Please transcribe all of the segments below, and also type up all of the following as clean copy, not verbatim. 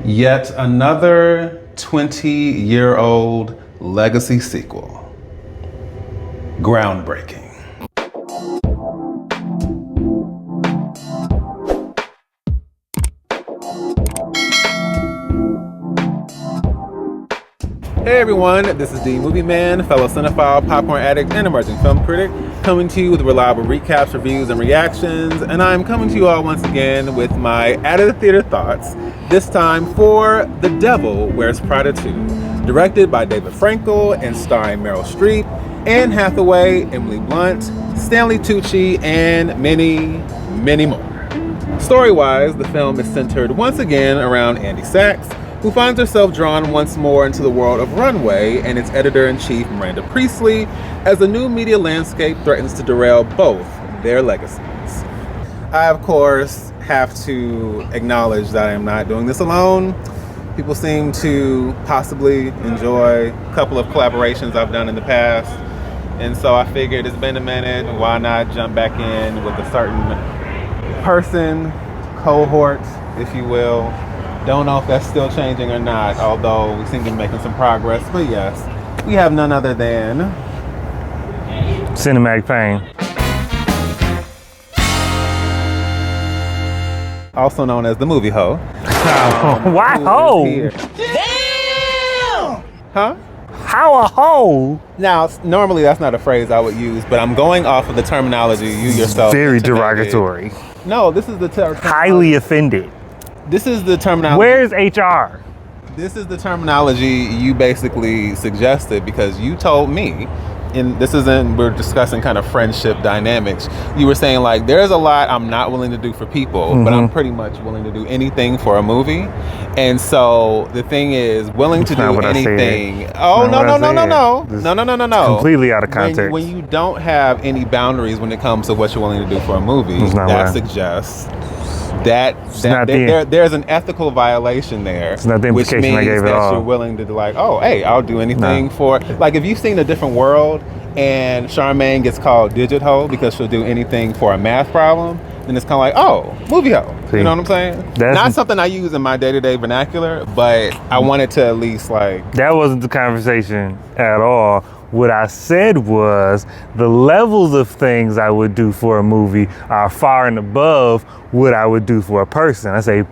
Yet another 20-year-old legacy sequel. Groundbreaking. Hey everyone, this is the Movieman, fellow cinephile, popcorn addict, and emerging film critic, coming to you with reliable recaps, reviews, and reactions. And I'm coming to you all once again with my out-of-the-theater thoughts, this time for The Devil Wears Prada 2, directed by David Frankel and starring Meryl Streep, Anne Hathaway, Emily Blunt, Stanley Tucci, and many, many more. Story-wise, the film is centered once again around Andy Sachs, who finds herself drawn once more into the world of Runway and its editor-in-chief, Miranda Priestly, as the new media landscape threatens to derail both their legacies. I, of course, have to acknowledge that I am not doing this alone. People seem to possibly enjoy a couple of collaborations I've done in the past, and so I figured it's been a minute, why not jump back in with a certain person, cohort, if you will. Don't know if that's still changing or not, although we seem to be making some progress. But yes, we have none other than Cinematic Pain. Also known as the movie hoe. Why hoe? Damn! Huh? How a hoe? Now, normally that's not a phrase I would use, but I'm going off of the terminology you yourself. Very derogatory. No, this is the terminology. Highly offended. This is the terminology. Where's HR? This is the terminology you basically suggested because you told me, and this isn't, we're discussing kind of friendship dynamics. You were saying like, there's a lot I'm not willing to do for people, but I'm pretty much willing to do anything for a movie. And so the thing is, willing to do anything. Oh, no. Completely out of context. When you don't have any boundaries when it comes to what you're willing to do for a movie, that suggests that there's an ethical violation there. It's not the implication I gave at all. You're willing to like, oh, hey, I'll do anything for, like if you've seen A Different World and Charmaine gets called Digit Hoe because she'll do anything for a math problem, then it's kind of like, oh, movie hoe. See, you know what I'm saying? Not something I use in my day-to-day vernacular, but I wanted to at least like. That wasn't the conversation at all. What I said was the levels of things I would do for a movie are far and above what I would do for a person. I say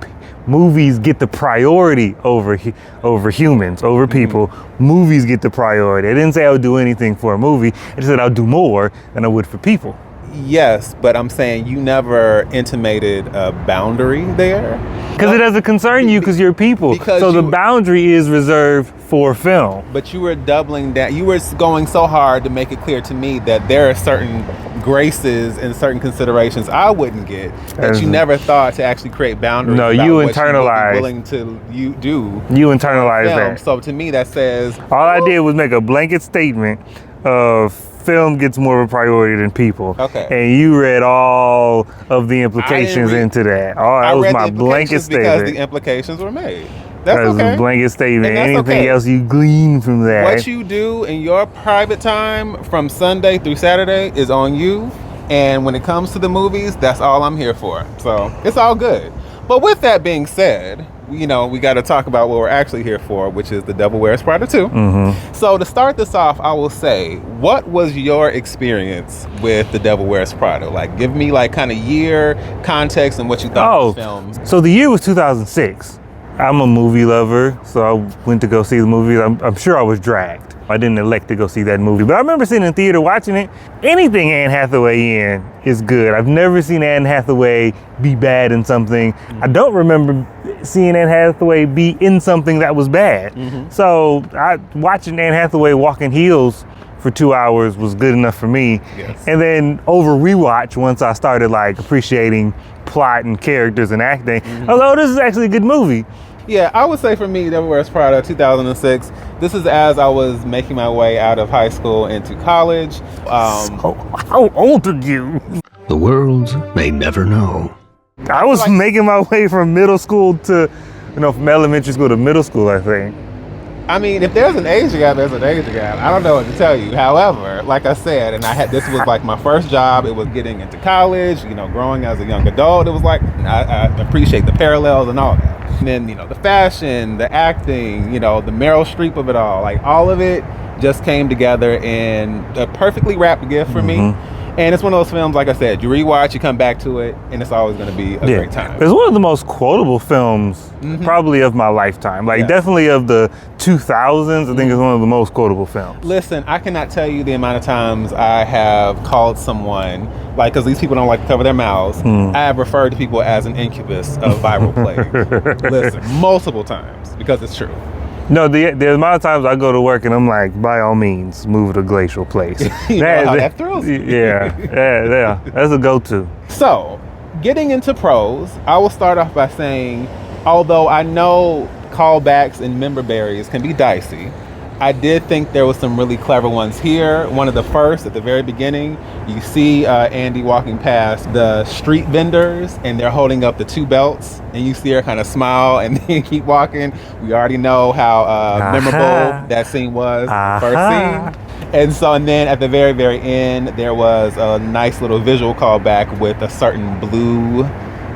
movies get the priority over humans, over people. Movies get the priority. I didn't say I would do anything for a movie. I just said I'll do more than I would for people. Yes, but I'm saying you never intimated a boundary there. Because it doesn't concern you because you're people. So the boundary is reserved for film. But you were doubling that. You were going so hard to make it clear to me that there are certain graces and certain considerations I wouldn't get that you never thought to actually create boundaries. No, you internalize. Willing to do. You internalize that. So to me, that says all I did was make a blanket statement of film gets more of a priority than people. Okay. And you read all of the implications into that. That was my blanket statement. Because the implications were made. That's okay. That was a blanket statement. Anything else you glean from that. What you do in your private time from Sunday through Saturday is on you. And when it comes to the movies, that's all I'm here for. So it's all good. But with that being said, you know, we got to talk about what we're actually here for, which is The Devil Wears Prada 2. So to start this off, I will say, what was your experience with The Devil Wears Prada? Like, give me like kind of year, context, and what you thought of the film. So the year was 2006. I'm a movie lover, so I went to go see the movie. I'm sure I was dragged. I didn't elect to go see that movie, but I remember sitting in the theater watching it. Anything Anne Hathaway in is good. I've never seen Anne Hathaway be bad in something. I don't remember seeing Anne Hathaway be in something that was bad. So watching Anne Hathaway walk in heels for 2 hours was good enough for me. Yes. And then over rewatch, once I started like appreciating plot and characters and acting, although this is actually a good movie. Yeah, I would say for me, Devil Wears Prada 2006, this is as I was making my way out of high school into college. So how old are you? The world may never know. I was making my way from middle school to, from elementary school to middle school, I think. I mean, if there's an age gap, there's an age gap. I don't know what to tell you. However, like I said, and this was like my first job. It was getting into college, growing as a young adult. It was like, I appreciate the parallels and all that. And then, the fashion, the acting, the Meryl Streep of it all. Like, all of it just came together in a perfectly wrapped gift for me. And it's one of those films, like I said, you rewatch, you come back to it, and it's always going to be a great time. It's one of the most quotable films, probably of my lifetime. Like, definitely of the 2000s, I think it's one of the most quotable films. Listen, I cannot tell you the amount of times I have called someone, like, because these people don't like to cover their mouths, I have referred to people as an incubus of viral plague. Listen, multiple times, because it's true. No, the amount of times I go to work and I'm like, by all means, move to Glacial Place. That thrills me. Yeah, that's a go-to. So, getting into pros, I will start off by saying, although I know callbacks and member berries can be dicey, I did think there was some really clever ones here. One of the first, at the very beginning, you see Andy walking past the street vendors and they're holding up the two belts, and you see her kind of smile and then keep walking. We already know how memorable that scene was, the first scene. And then at the very, very end, there was a nice little visual callback with a certain blue,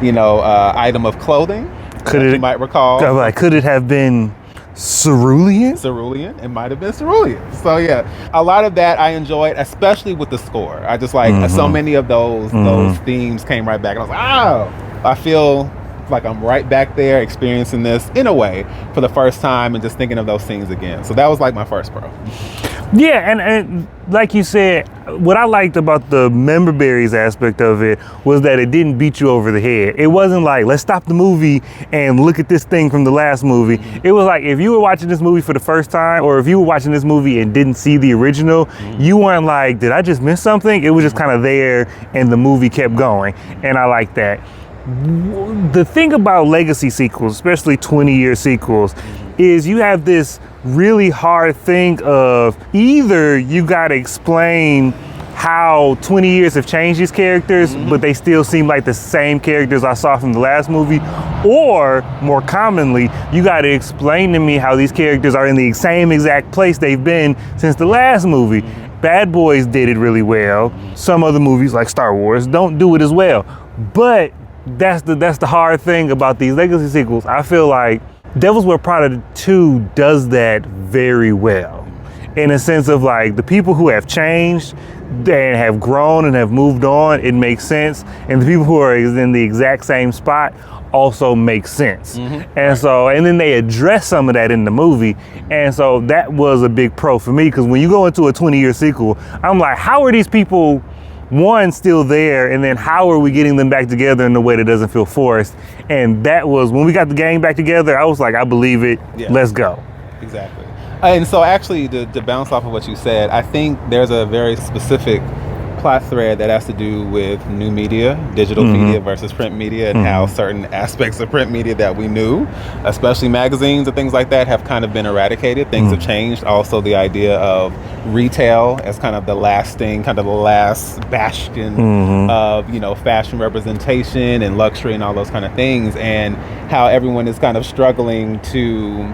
item of clothing. You might recall. Could it have been Cerulean? Cerulean. It might have been Cerulean. So yeah, a lot of that I enjoyed, especially with the score. I just like so many of those themes came right back, and I was like, I feel like I'm right back there experiencing this in a way for the first time and just thinking of those things again. So that was like my first pro. Yeah, and like you said, what I liked about the member berries aspect of it was that it didn't beat you over the head. It wasn't like, let's stop the movie and look at this thing from the last movie. It was like, if you were watching this movie for the first time, or if you were watching this movie and didn't see the original, you weren't like, did I just miss something? It was just kind of there and the movie kept going. And I like that. The thing about legacy sequels, especially 20-year sequels, is you have this really hard thing of either you got to explain how 20 years have changed these characters, but they still seem like the same characters I saw from the last movie, or more commonly, you got to explain to me how these characters are in the same exact place they've been since the last movie. Bad Boys did it really well. Some other movies like Star Wars don't do it as well. But that's the hard thing about these legacy sequels. I feel like Devil Wears Prada 2 does that very well, in a sense of like the people who have changed and have grown and have moved on, it makes sense, and the people who are in the exact same spot also makes sense. And then they address some of that in the movie, and so that was a big pro for me, because when you go into a 20-year sequel, I'm like, how are these people still there, and then how are we getting them back together in a way that doesn't feel forced? And that was when we got the gang back together, I was like, I believe it. Let's go. Exactly. And so actually, to bounce off of what you said, I think there's a very specific plot thread that has to do with new media, digital media versus print media, and how certain aspects of print media that we knew, especially magazines and things like that, have kind of been eradicated. Things have changed. Also, the idea of retail as kind of the last bastion of, fashion representation and luxury and all those kind of things, and how everyone is kind of struggling to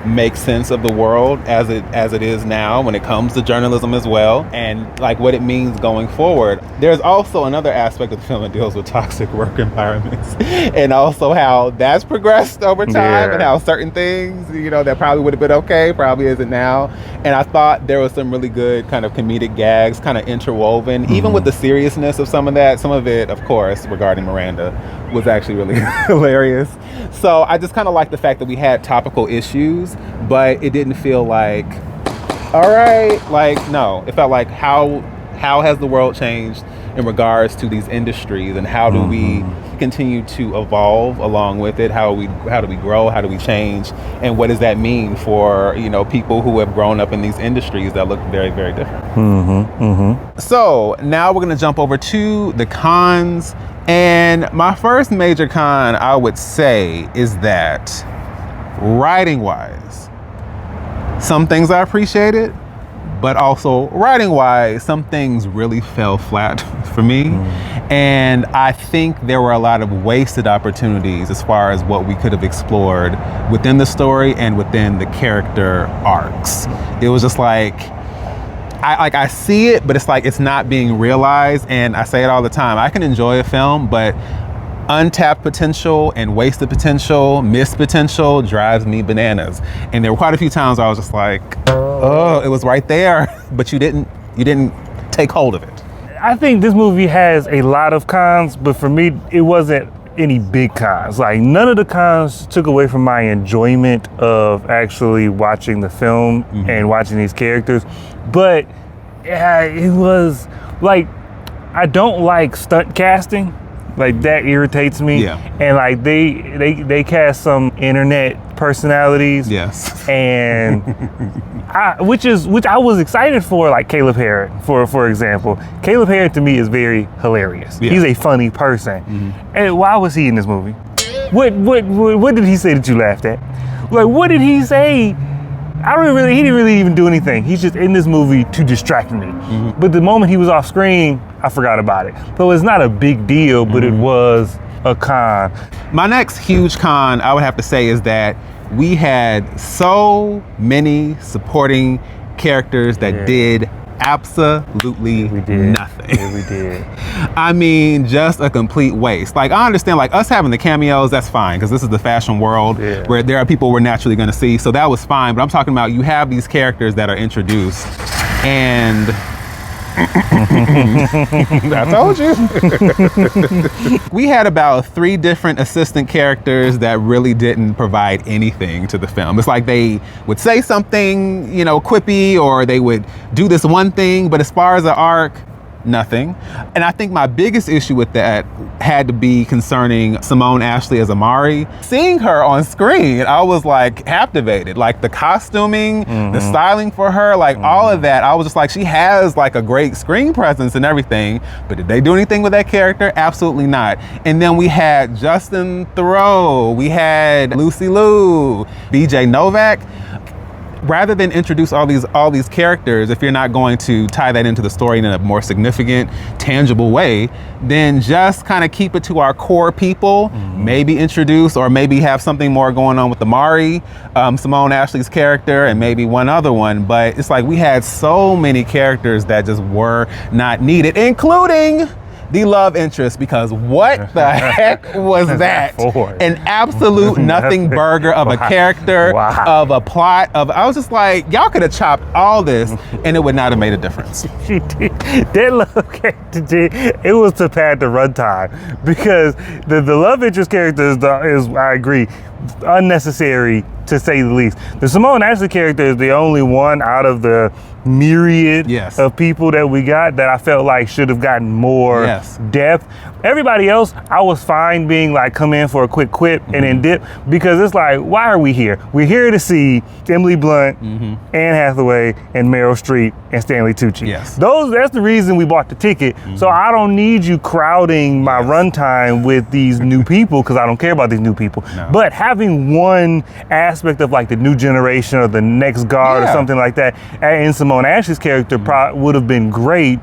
make sense of the world as it is now when it comes to journalism as well, and like what it means going forward. There's also another aspect of the film that deals with toxic work environments and also how that's progressed over time, and how certain things, that probably would have been okay, probably isn't now. And I thought there was some really good kind of comedic gags kind of interwoven, even with the seriousness of some of that. Some of it, of course, regarding Miranda, was actually really hilarious. So I just kind of like the fact that we had topical issues, but it didn't feel like, all right, like, no, it felt like how has the world changed in regards to these industries, and how do we continue to evolve along with it? How do we grow? How do we change? And what does that mean for, people who have grown up in these industries that look very, very different? So now we're going to jump over to the cons. And my first major con, I would say, is that writing-wise, some things I appreciated, but also writing-wise, some things really fell flat for me. And I think there were a lot of wasted opportunities as far as what we could have explored within the story and within the character arcs. It was just like, I see it, but it's like it's not being realized. And I say it all the time, I can enjoy a film, but untapped potential and wasted potential, missed potential drives me bananas. And there were quite a few times where I was just like, oh, it was right there, but you didn't take hold of it. I think this movie has a lot of cons, but for me, it wasn't any big cons. Like, none of the cons took away from my enjoyment of actually watching the film and watching these characters. But it was like, I don't like stunt casting. Like, that irritates me. Yeah. And like they cast some internet personalities. Yes. And which I was excited for, like Caleb Harris, for example. Caleb Harris to me is very hilarious. Yeah. He's a funny person. And why was he in this movie? What did he say that you laughed at? Like, what did he say? He didn't really even do anything. He's just in this movie to distract me. But the moment he was off screen, I forgot about it. So it's not a big deal, but it was a con. My next huge con, I would have to say, is that we had so many supporting characters that did absolutely nothing. Yeah, we did. I mean, just a complete waste. Like, I understand, like, us having the cameos, that's fine, because this is the fashion world where there are people we're naturally going to see, so that was fine. But I'm talking about, you have these characters that are introduced, and I told you. We had about 3 different assistant characters that really didn't provide anything to the film. It's like they would say something, quippy, or they would do this one thing, but as far as the arc, nothing. And I think my biggest issue with that had to be concerning Simone Ashley as Amari. Seeing her on screen, I was like captivated. Like the costuming, the styling for her, like all of that. I was just like, she has like a great screen presence and everything, but did they do anything with that character? Absolutely not. And then we had Justin Theroux, we had Lucy Liu, BJ Novak. Rather than introduce all these characters, if you're not going to tie that into the story in a more significant, tangible way, then just kind of keep it to our core people. Maybe introduce, or maybe have something more going on with Amari, Simone Ashley's character, and maybe one other one. But it's like we had so many characters that just were not needed, including the love interest, because what the heck was that? An absolute nothing burger of a character, of a plot, I was just like, y'all could have chopped all this and it would not have made a difference. She did. That love character did. It was to pad the runtime, because the love interest character is, I agree, unnecessary to say the least. The Simone Ashley character is the only one out of the myriad of people that we got that I felt like should have gotten more depth. Everybody else, I was fine being like, come in for a quick quip and then dip, because it's like, why are we here? We're here to see Emily Blunt, Anne Hathaway, and Meryl Streep, and Stanley Tucci. That's the reason we bought the ticket. So I don't need you crowding my runtime with these new people, because I don't care about these new people. But having one aspect of like the new generation or the next guard or something like that, and Simone Ashley's character would have been great.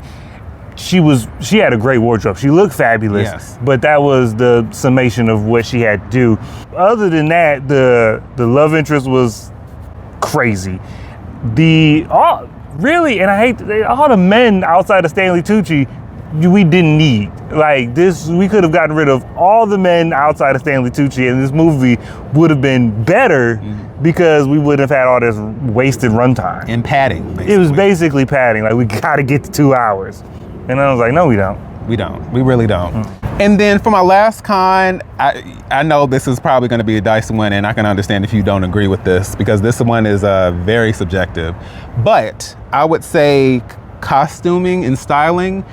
She had a great wardrobe. She looked fabulous, but that was the summation of what she had to do. Other than that, the love interest was crazy. Really, and I hate all the men outside of Stanley Tucci, we didn't need. Like this, we could have gotten rid of all the men outside of Stanley Tucci, and this movie would have been better because we wouldn't have had all this wasted runtime. And padding, basically. It was basically padding. Like, we gotta get to 2 hours. And I was like, no, we don't. We don't. We really don't. And then for my last con, I know this is probably going to be a dicey one, and I can understand if you don't agree with this, because this one is very subjective. But I would say costuming and styling,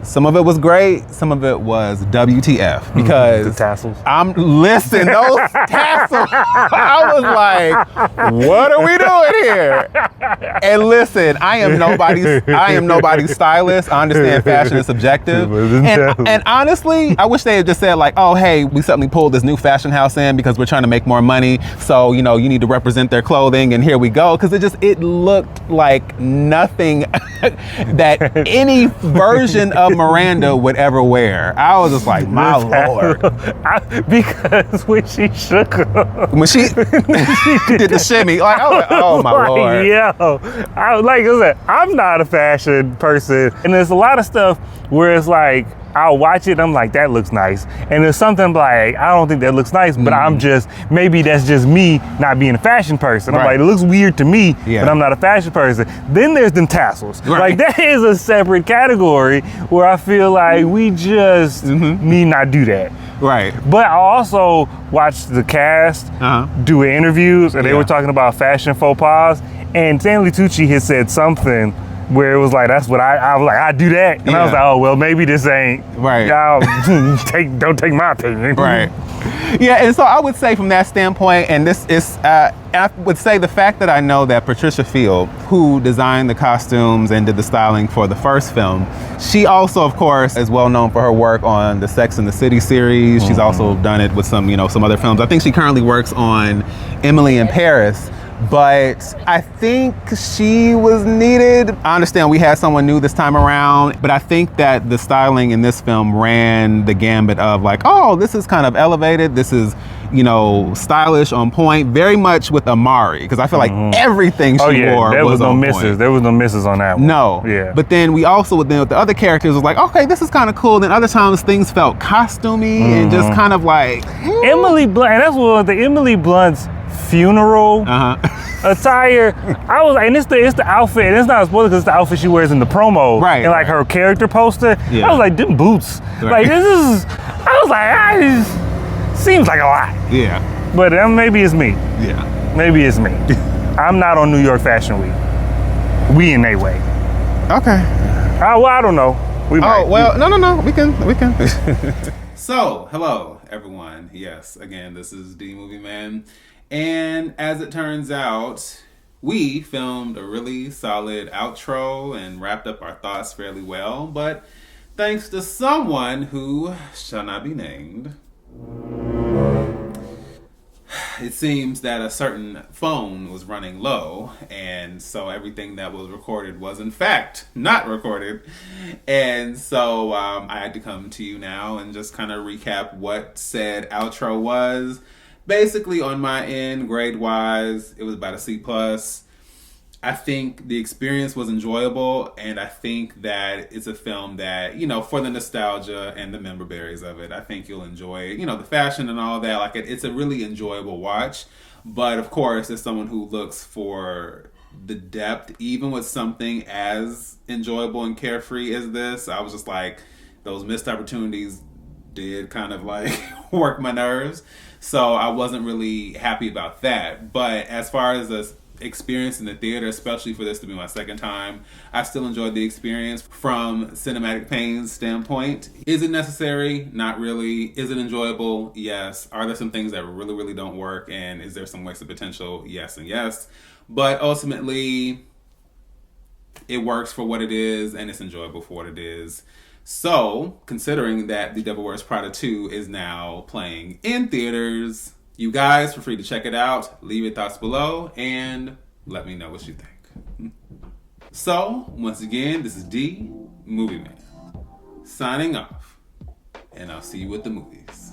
some of it was great, some of it was WTF, because the tassels. Listen, those tassels, I was like, what are we doing here? And listen, I am nobody's stylist. I understand fashion is subjective. And honestly, I wish they had just said like, oh, hey, we suddenly pulled this new fashion house in because we're trying to make more money. So, you need to represent their clothing, and here we go. Because it looked like nothing that any version of Miranda would ever wear. I was just like, my Lord. Because when she shook her, When she did the shimmy, like, I was like, oh my like, Lord. I was like, I said, I'm not a fashion person. And there's a lot of stuff where it's like, I'll watch it, I'm like, that looks nice. And there's something like, I don't think that looks nice, but maybe that's just me not being a fashion person. I'm like, it looks weird to me, but I'm not a fashion person. Then there's them tassels. Like, that is a separate category where I feel like we just need not do that. Right. But I also watched the cast do interviews, and they were talking about fashion faux pas, and Stanley Tucci had said something where it was like, that's what I was like, I do that. And I was like, oh, well, maybe this ain't, y'all don't take my opinion. Right. Yeah, and so I would say from that standpoint, and this is, I would say the fact that I know that Patricia Field, who designed the costumes and did the styling for the first film, she also, of course, is well known for her work on the Sex and the City series. She's also done it with some, some other films. I think she currently works on Emily in Paris. But I think she was needed. I understand we had someone new this time around, but I think that the styling in this film ran the gambit of like, oh, this is kind of elevated. This is, stylish, on point, very much with Amari, because I feel like everything she wore there was no on misses. point. There was no misses on that one. No. Yeah. But then we also, with the other characters, was like, okay, this is kind of cool. Then other times things felt costumey and just kind of like Emily Blunt. And that's what the Emily Blunt's funeral attire. I was like, and it's the outfit. And it's not a spoiler because it's the outfit she wears in the promo. Right. And like her character poster. I was like, them boots. Right. Like this is. I was like, seems like a lot. Yeah. But maybe it's me. Yeah. Maybe it's me. I'm not on New York Fashion Week. We in a way. Okay. Well, I don't know. We might. Oh, well, no. We can. So, hello, everyone. Yes, again, this is the Movieman. And as it turns out, we filmed a really solid outro and wrapped up our thoughts fairly well. But thanks to someone who shall not be named, it seems that a certain phone was running low, and so everything that was recorded was in fact not recorded. And so I had to come to you now and just kind of recap what said outro was. Basically, on my end, grade-wise, it was about a C+. I think the experience was enjoyable, and I think that it's a film that, for the nostalgia and the memorabilities of it, I think you'll enjoy it. The fashion and all that. Like, it's a really enjoyable watch. But, of course, as someone who looks for the depth, even with something as enjoyable and carefree as this, I was just like, those missed opportunities did kind of, like, work my nerves. So I wasn't really happy about that. But as far as the experience in the theater, especially for this to be my second time, I still enjoyed the experience from Cinematic Pain's standpoint. Is it necessary? Not really. Is it enjoyable? Yes. Are there some things that really, really don't work? And is there some wasted potential? Yes and yes. But ultimately, it works for what it is, and it's enjoyable for what it is. So, considering that The Devil Wears Prada 2 is now playing in theaters, you guys feel free to check it out, leave your thoughts below, and let me know what you think. So, once again, this is D, Movieman, signing off, and I'll see you at the movies.